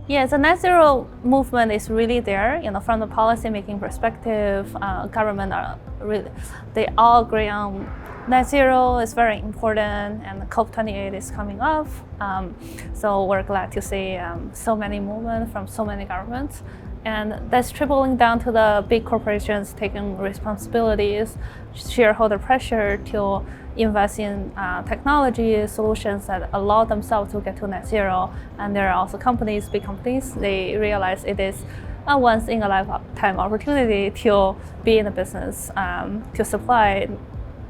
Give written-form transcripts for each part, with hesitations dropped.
Yeah, the net zero movement is really there. From the policy making perspective, government are really, they all agree on net zero is very important, and COP28 is coming up. So we're glad to see so many movements from so many governments. And that's trickling down to the big corporations taking responsibilities, shareholder pressure to invest in technology solutions that allow themselves to get to net zero. And there are also companies, big companies, they realize it is a once in a lifetime opportunity to be in the business, to supply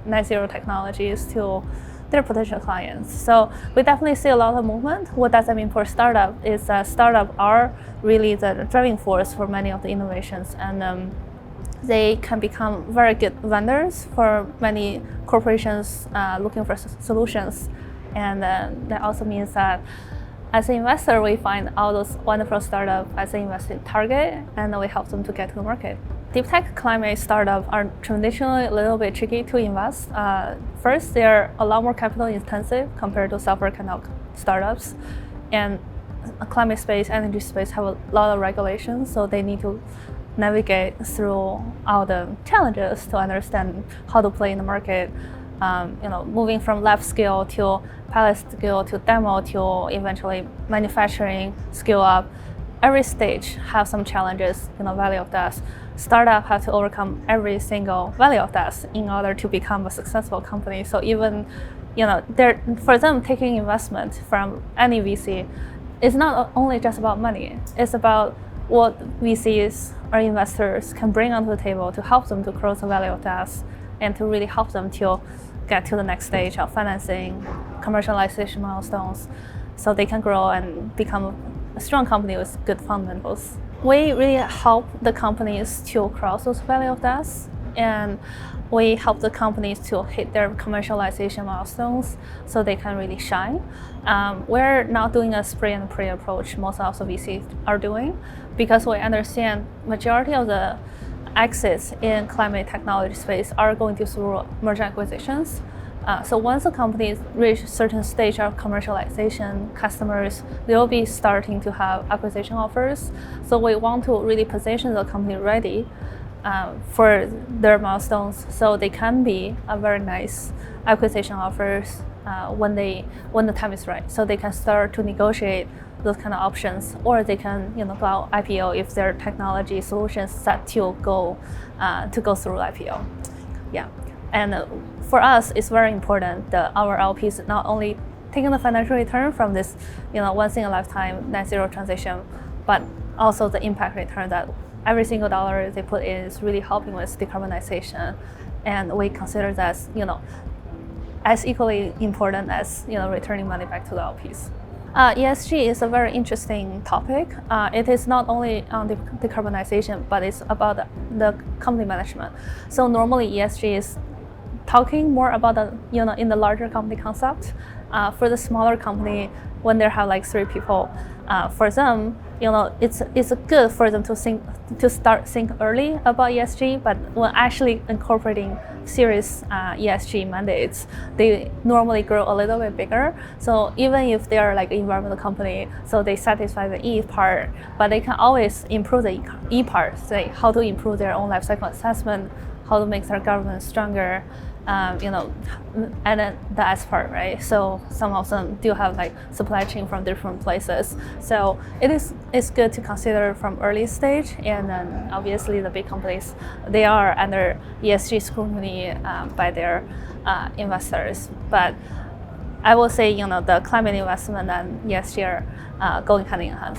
net zero technologies to their potential clients. So we definitely see a lot of movement. What does that mean for startup is that startups are really the driving force for many of the innovations, and they can become very good vendors for many corporations looking for solutions. And that also means that as an investor, we find all those wonderful startups as an investing target, and we help them to get to the market. Deep tech climate startups are traditionally a little bit tricky to invest. First, they're a lot more capital intensive compared to software kind of startups. And climate space, energy space have a lot of regulations, so they need to navigate through all the challenges to understand how to play in the market. Moving from lab scale to pilot scale to demo to eventually manufacturing scale up. Every stage has some challenges, value of death. Startup have to overcome every single value of death in order to become a successful company. So even, for them taking investment from any VC, it's not only just about money. It's about what VCs or investors can bring onto the table to help them to cross the value of death and to really help them to get to the next stage of financing, commercialization milestones, so they can grow and become a strong company with good fundamentals. We really help the companies to cross those value of death, and we help the companies to hit their commercialization milestones so they can really shine. We're not doing a spray and pray approach most of the VCs are doing, because we understand majority of the exits in climate technology space are going through merger acquisitions. So once the companies reach a certain stage of commercialization, customers, they'll be starting to have acquisition offers. So we want to really position the company ready for their milestones, so they can be a very nice acquisition offers when the time is right. So they can start to negotiate those kind of options, or they can go out IPO if their technology solutions set to go through IPO. Yeah. And for us, it's very important that our LPs not only taking the financial return from this, once in a lifetime net zero transition, but also the impact return that every single dollar they put in is really helping with decarbonization. And we consider that, as equally important as, returning money back to the LPs. ESG is a very interesting topic. It is not only on decarbonization, but it's about the company management. So normally ESG is talking more about the, in the larger company concept. For the smaller company, when they have like 3 people, for them, it's good for them to start think early about ESG, but when actually incorporating serious ESG mandates, they normally grow a little bit bigger. So even if they are like an environmental company, so they satisfy the E part, but they can always improve the E part, say how to improve their own life cycle assessment, how to make their government stronger, and then the S part, right? So some of them do have like supply chain from different places. So it's good to consider from early stage, and then obviously the big companies, they are under ESG scrutiny by their investors. But I will say, the climate investment and ESG are going hand in hand.